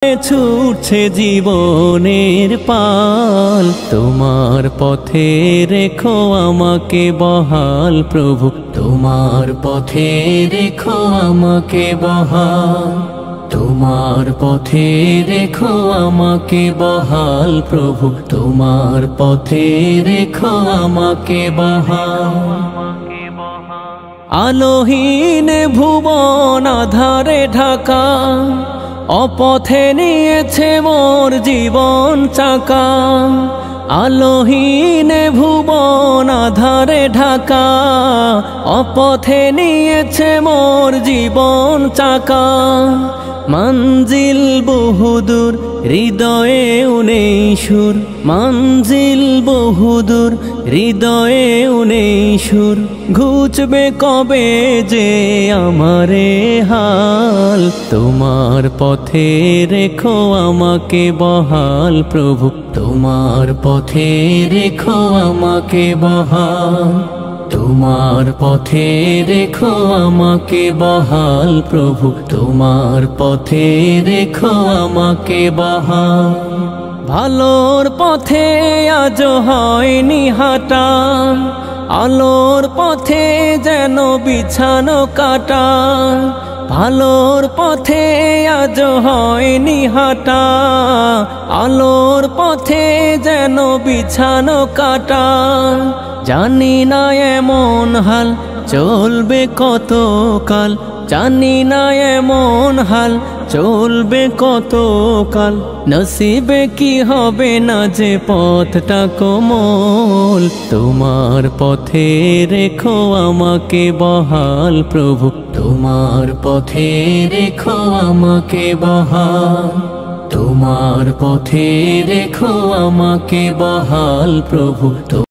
ছুটছে জীবনের পাল, তোমার পথে রেখো আমাকে বহাল প্রভু, তোমার পথে রেখো আমাকে বহাল, তোমার পথে রেখো আমাকে বহাল প্রভু, তোমার পথে রেখো আমাকে বহাল। আলোহীন ভুবন আধারে ঢাকা, অপথে নিয়েছে মোর জীবন চাকা। আলোহীন ভুবন আধারে ঢাকা, অপথে নিয়েছে মোর জীবন চাকা। মঞ্জিল বহুদূর হৃদয়েও নেই সুর, মঞ্জিল বহুদূর হৃদয়েও নেই সুর। ঘুচবে কবে যে আমারে হাল, তোমার পথে রেখো আমাকে বহাল প্রভু, তোমার পথে রেখো আমাকে বহাল, তোমার পথে রেখো আমাকে বহাল প্রভু, তোমার পথে রেখো আমাকে বহাল। ভালোর পথে আজ হয়নি হাঁটা, আলোর পথে যেন বিছানো কাটা। ভালোর পথে আজ হয়নি হাঁটা, আলোর পথে যেন বিছানো কাটা। জানি না এমন হাল চলবে কতকাল, জানি না এমন হাল চলবে কতকাল। নসিবে কি হবে না যে পথটা কোমল, তোমার পথে রেখো আমাকে বহাল প্রভু, তোমার পথে রেখো আমাকে বহাল, তোমার পথে রেখো আমাকে বহাল প্রভু।